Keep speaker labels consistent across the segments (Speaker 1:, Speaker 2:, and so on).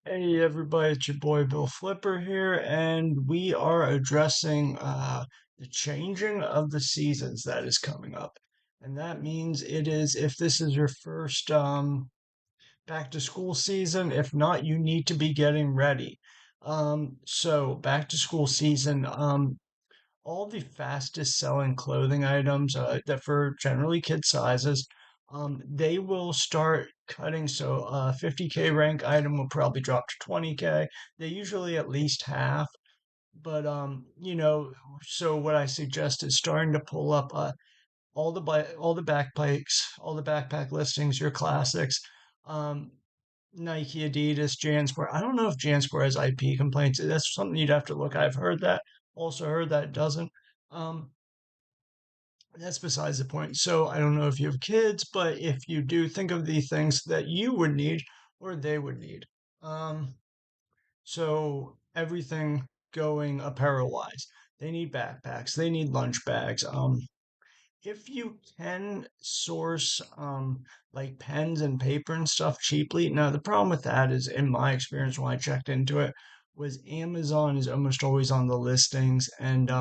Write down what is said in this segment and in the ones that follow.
Speaker 1: Hey everybody, it's your boy Bill Flipper here, and we are addressing the changing of the seasons that is coming up. And that means if this is your first back to school season. If not, you need to be getting ready. So back to school season, all the fastest selling clothing items that for generally kid sizes, they will start cutting. So 50K rank item will probably drop to 20K. They usually at least half. But so what I suggest is starting to pull up all the backpack listings, your classics, um, Nike, Adidas, JanSport. I don't know if JanSport has IP complaints. That's something you'd have to look. I've heard that. Also heard that it doesn't. Um, that's besides the point. So I don't know if you have kids, but if you do, think of the things that you would need or they would need. Um, so everything going apparel wise, they need backpacks, they need lunch bags. If you can source like pens and paper and stuff cheaply. Now the problem with that is, in my experience when I checked into it, was Amazon is almost always on the listings. And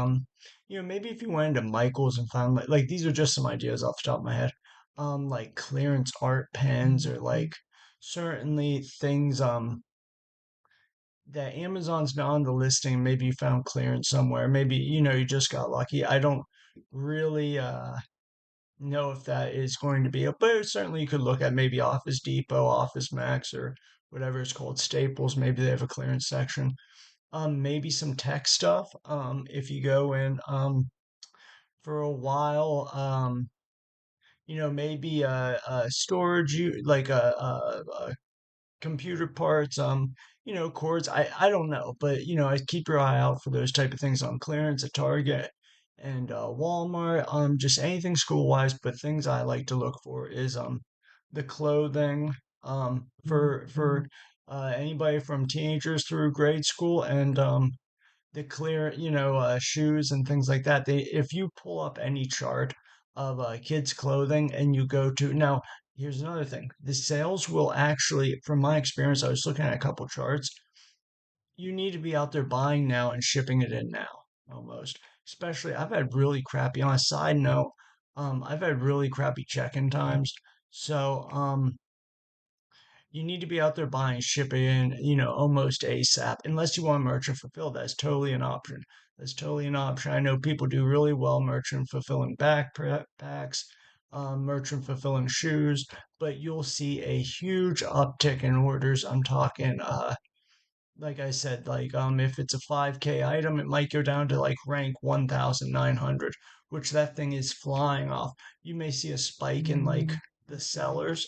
Speaker 1: maybe if you went into Michael's and found like these are just some ideas off the top of my head, like clearance art pens, or like certainly things that Amazon's not on the listing. Maybe you found clearance somewhere. Maybe you just got lucky. I don't really know if that is going to be it, but certainly you could look at maybe Office Depot, Office Max, or whatever it's called, Staples. Maybe they have a clearance section. Maybe some tech stuff. If you go in for a while, maybe storage, like a computer parts, cords. I don't know, but I keep your eye out for those type of things on clearance at Target and Walmart. Just anything school wise, but things I like to look for is the clothing for anybody from teenagers through grade school, and the clear, shoes and things like that. If you pull up any chart of kids' clothing and you go to now, here's another thing: the sales will actually, from my experience, I was looking at a couple charts. You need to be out there buying now and shipping it in now, almost. Especially, I've had really crappy. On a side note, I've had really crappy check-in times. So, you need to be out there buying, shipping in, almost ASAP. Unless you want merchant fulfilled, that's totally an option. That's totally an option. I know people do really well merchant fulfilling backpacks, merchant fulfilling shoes, but you'll see a huge uptick in orders. I'm talking, like I said, like if it's a 5K item, it might go down to like rank 1,900, which that thing is flying off. You may see a spike in like the sellers,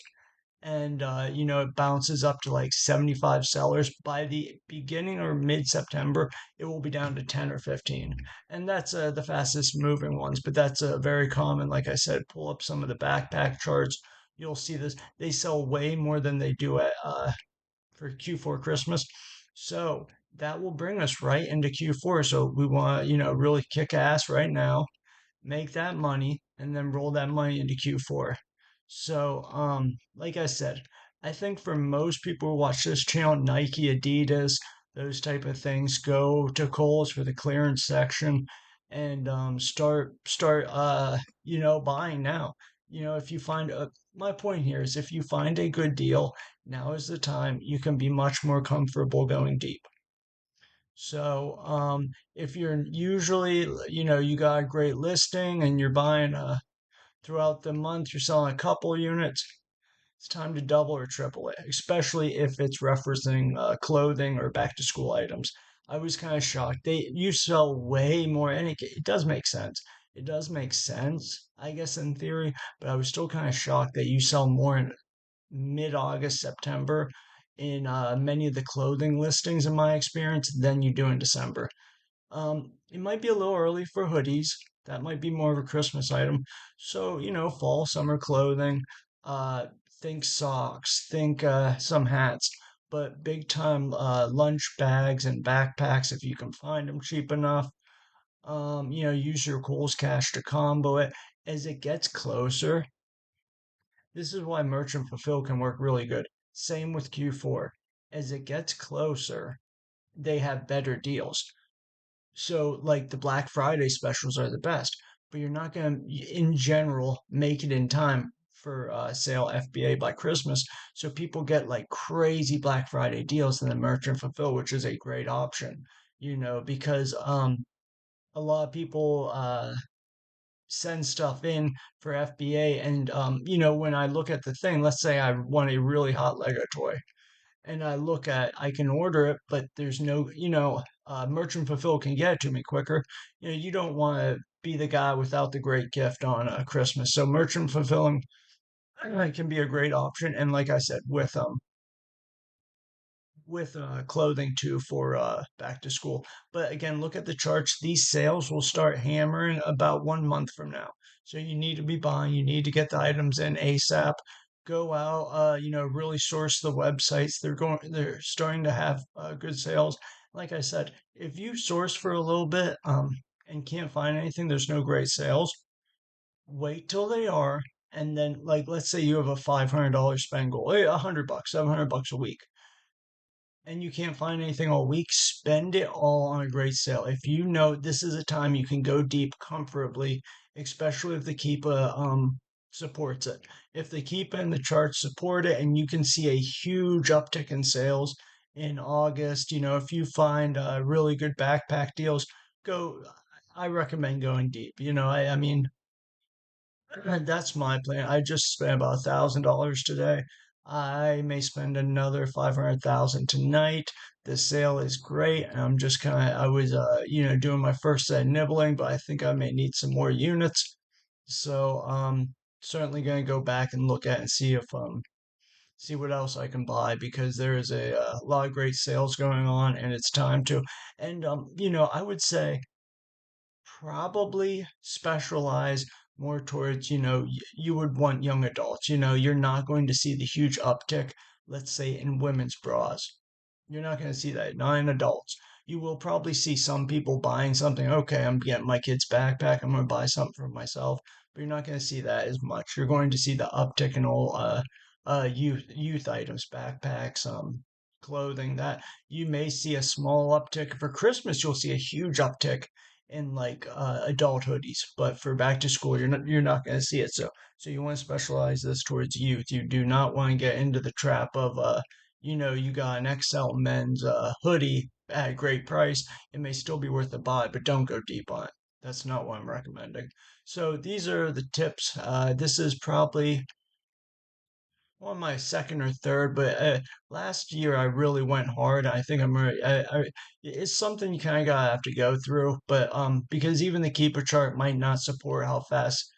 Speaker 1: and it bounces up to like 75 sellers. By the beginning or mid September, it will be down to 10 or 15, and that's the fastest moving ones. But that's very common. Like I said, pull up some of the backpack charts. You'll see this. They sell way more than they do at for Q4 Christmas. So that will bring us right into Q4. So we want to, really kick ass right now, make that money, and then roll that money into Q4. So, like I said, I think for most people who watch this channel, Nike, Adidas, those type of things, go to Kohl's for the clearance section and start buying now. If you find a My point here is, if you find a good deal, now is the time. You can be much more comfortable going deep. So, if you're usually, you got a great listing and you're buying throughout the month, you're selling a couple units, it's time to double or triple it, especially if it's referencing clothing or back to school items. I was kind of shocked. You sell way more, and it does make sense. It does make sense, I guess, in theory, but I was still kind of shocked that you sell more in mid-August, September in many of the clothing listings, in my experience, than you do in December. It might be a little early for hoodies. That might be more of a Christmas item. So, fall, summer clothing, uh, think socks, think some hats, but big time lunch bags and backpacks if you can find them cheap enough. Use your Kohl's cash to combo it. As it gets closer, this is why merchant fulfill can work really good. Same with Q4. as it gets closer, they have better deals. So, like the Black Friday specials are the best, but you're not going to, in general, make it in time for sale FBA by Christmas. So people get like crazy Black Friday deals in the merchant fulfill, which is a great option, because a lot of people send stuff in for FBA, and when I look at the thing, let's say I want a really hot Lego toy and I can order it, but there's no, merchant fulfill can get it to me quicker. You don't want to be the guy without the great gift on Christmas. So merchant fulfilling can be a great option. And like I said, with clothing too for back to school. But again, look at the charts. These sales will start hammering about 1 month from now. So you need to be buying, you need to get the items in ASAP. Go out, really source the websites. They're starting to have good sales. Like I said, if you source for a little bit and can't find anything, there's no great sales. Wait till they are, and then like let's say you have a $500 spend goal, hey, $100, $700 a week, and you can't find anything all week, spend it all on a great sale. If you know this is a time you can go deep comfortably, especially if the Keepa supports it. If the Keepa and the charts support it, and you can see a huge uptick in sales in August, if you find really good backpack deals, go. I recommend going deep. I mean, that's my plan. I just spent about $1,000 today. I may spend another 500,000 tonight. The sale is great. And I'm just I was, doing my first set of nibbling, but I think I may need some more units. So, certainly going to go back and look at and see what else I can buy because there is a lot of great sales going on and it's time to. And, I would say, probably specialize more towards, you would want young adults. You're not going to see the huge uptick, let's say, in women's bras. You're not going to see that, not in adults. You will probably see some people buying something. Okay, I'm getting my kid's backpack. I'm going to buy something for myself. But you're not going to see that as much. You're going to see the uptick in all youth items, backpacks, clothing. That you may see a small uptick for Christmas. You'll see a huge uptick in like adult hoodies, but for back to school, you're not going to see it. So you want to specialize this towards youth. You do not want to get into the trap of you got an XL men's hoodie at a great price. It may still be worth the buy, but don't go deep on it. That's not what I'm recommending. So these are the tips. This is probably on my second or third, but last year I really went hard. I think I'm ready. It's something you kind of gotta have to go through, but because even the keeper chart might not support how fast,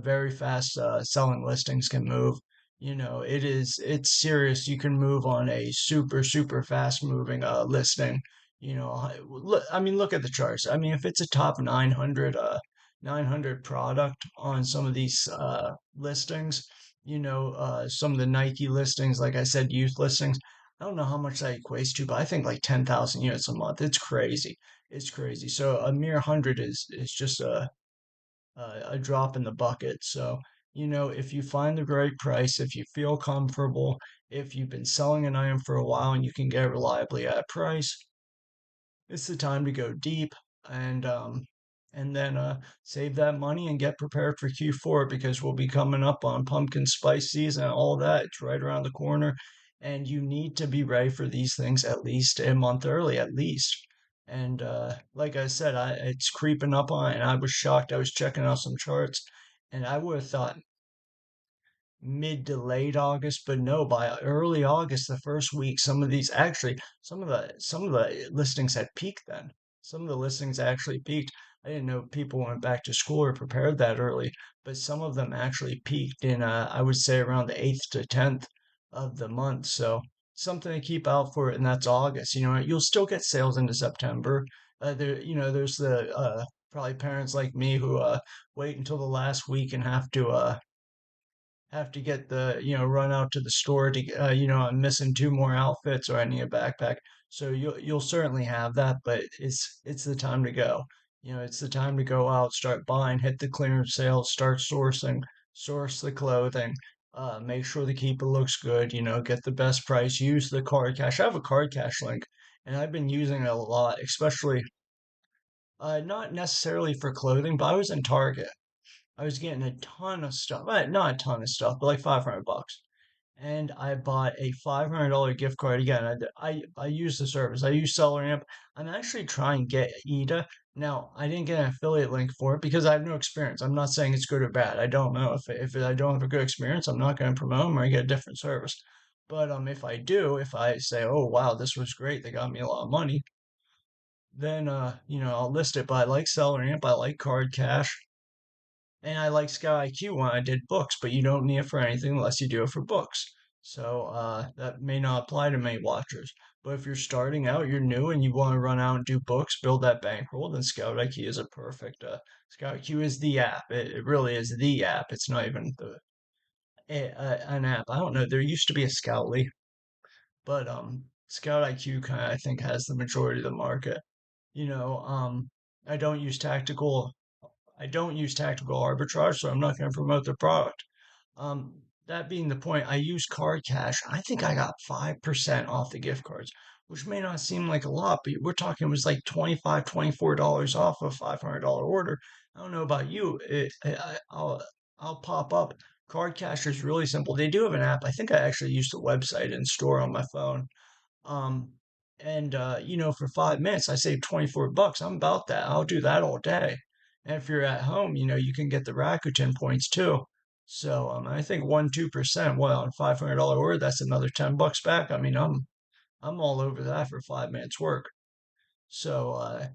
Speaker 1: very fast selling listings can move. It's serious. You can move on a super fast moving listing. I mean, look at the charts. I mean, if it's a top 900 product on some of these listings, some of the Nike listings, like I said, youth listings. I don't know how much that equates to, but I think like 10,000 units a month. It's crazy. It's crazy. So a mere 100 is just a drop in the bucket. So, if you find the right price, if you feel comfortable, if you've been selling an item for a while and you can get it reliably at a price, it's the time to go deep and then save that money and get prepared for Q4 because we'll be coming up on pumpkin spice season and all that. It's right around the corner, and you need to be ready for these things at least a month early, at least. And like I said, it's creeping up on, it, and I was shocked. I was checking out some charts, and I would have thought mid to late August, but no, by early August, the first week, some of the listings had peaked then. Some of the listings actually peaked. I didn't know people went back to school or prepared that early, but some of them actually peaked in I would say around the 8th to 10th of the month. So something to keep out for, and that's August. You'll still get sales into September. There's the probably parents like me who wait until the last week and have to get run out to the store to I'm missing two more outfits or I need a backpack. So you'll certainly have that, but it's the time to go. It's the time to go out, start buying, hit the clearance sales, start sourcing, source the clothing. Make sure the keeper looks good, get the best price, use the card cash. I have a card cash link and I've been using it a lot, especially not necessarily for clothing, but I was in Target. I was getting a ton of stuff, not a ton of stuff, but like 500 bucks. And I bought a $500 gift card. Again, I use the service. I use SellerAmp. I'm actually trying to get Eda. Now, I didn't get an affiliate link for it because I have no experience. I'm not saying it's good or bad. I don't know. If I don't have a good experience, I'm not going to promote them or I get a different service. But if I do, if I say, oh wow, this was great, they got me a lot of money, then I'll list it. But I like SellerAmp, I like Card Cash, and I like Scout IQ when I did books, but you don't need it for anything unless you do it for books. So that may not apply to many watchers. But if you're starting out, you're new, and you want to run out and do books, build that bankroll, then Scout IQ is a perfect. Scout IQ is the app. It really is the app. It's not even an app. I don't know. There used to be a Scoutly, but Scout IQ kind of I think has the majority of the market. You know, um, I don't use tactical I don't use tactical arbitrage, so I'm not going to promote the product. That being the point, I use card cash. I think I got 5% off the gift cards, which may not seem like a lot, but we're talking it was like 25, $24 off a $500 order. I don't know about you. I'll pop up. Card cash is really simple. They do have an app. I think I actually use the website and store on my phone. Um, and for 5 minutes, I save 24 bucks. I'm about that. I'll do that all day. And if you're at home, you can get the Rakuten points too. So I think 2%, well, on $500 order, that's another 10 bucks back. I mean, I'm all over that for 5 minutes work. So,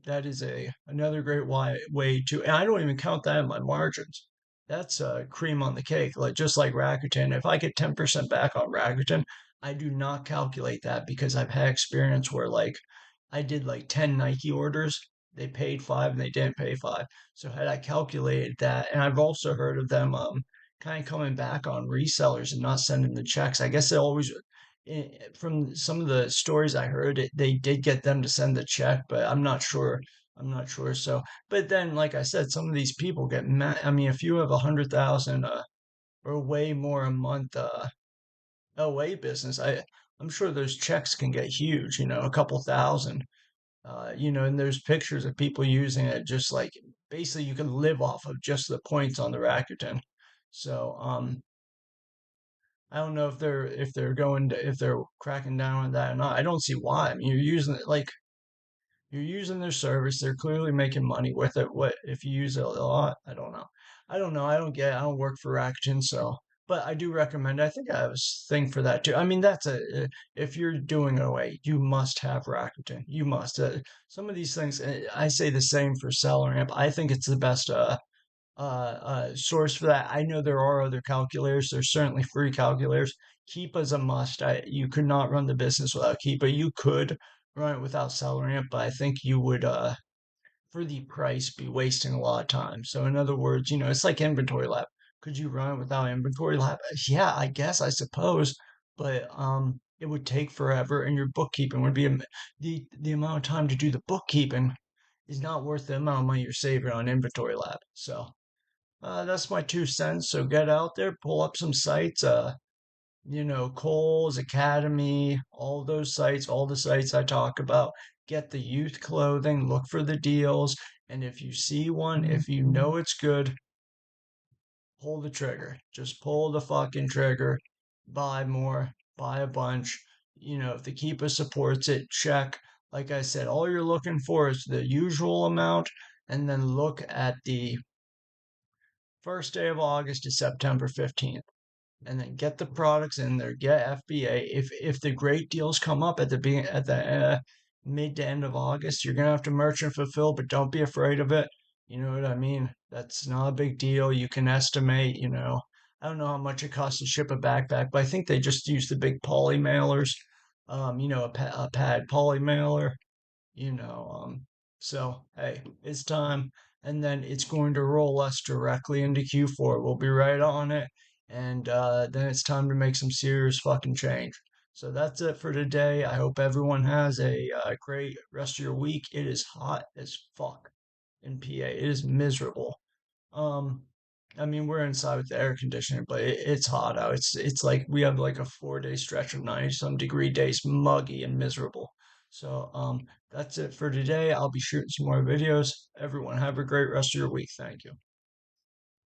Speaker 1: that is a another great way to, and I don't even count that in my margins. That's cream on the cake. Like just like Rakuten, if I get 10% back on Rakuten, I do not calculate that because I've had experience where like I did like 10 Nike orders, they paid five and they didn't pay five. So had I calculated that, and I've also heard of them kind of coming back on resellers and not sending the checks. I guess they always from some of the stories I heard, they did get them to send the check, but I'm not sure. I'm not sure. So, but then, like I said, some of these people get mad. I mean, if you have 100,000 or way more a month LA business, I'm sure those checks can get huge. A couple thousand. And there's pictures of people using it just like basically you can live off of just the points on the Rakuten. So, I don't know if they're cracking down on that or not. I don't see why. I mean, you're using their service. They're clearly making money with it. What if you use it a lot? I don't know. I don't know. I don't work for Rakuten, so but I do recommend. I think I have a thing for that too. I mean, if you're doing OA, you must have Rakuten. You must. Some of these things, I say the same for SellerAmp. I think it's the best source for that. I know there are other calculators. There's certainly free calculators. Keep is a must. You could not run the business without Keepa. You could run it without SellerAmp, but I think you would, for the price, be wasting a lot of time. So in other words, it's like Inventory Lab. Could you run it without Inventory Lab? Yeah, I guess, I suppose, but it would take forever, and your bookkeeping would be the amount of time to do the bookkeeping is not worth the amount of money you're saving on Inventory Lab. So that's my 2 cents. So get out there, pull up some sites, Kohl's, Academy, all those sites, all the sites I talk about. Get the youth clothing, look for the deals. And if you see one, if you know it's good, pull the trigger. Just pull the fucking trigger. Buy more, buy a bunch. If the keeper supports it, check. Like I said, all you're looking for is the usual amount, and then look at the first day of August to September 15th, and then get the products in there, get FBA. If the great deals come up at the mid to end of August, you're gonna have to merchant fulfill, but don't be afraid of it. You know what I mean? That's not a big deal. You can estimate. I don't know how much it costs to ship a backpack, but I think they just use the big poly mailers. A pad poly mailer you know. So hey, it's time, and then it's going to roll us directly into Q4. We'll be right on it, and then it's time to make some serious fucking change. So that's it for today. I hope everyone has a great rest of your week. It is hot as fuck in PA. It is miserable. Um, I mean, we're inside with the air conditioning, but it's hot out. It's like we have like a 4 day stretch of 90 some degree days, muggy and miserable. So that's it for today. I'll be shooting some more videos. Everyone have a great rest of your week. Thank you.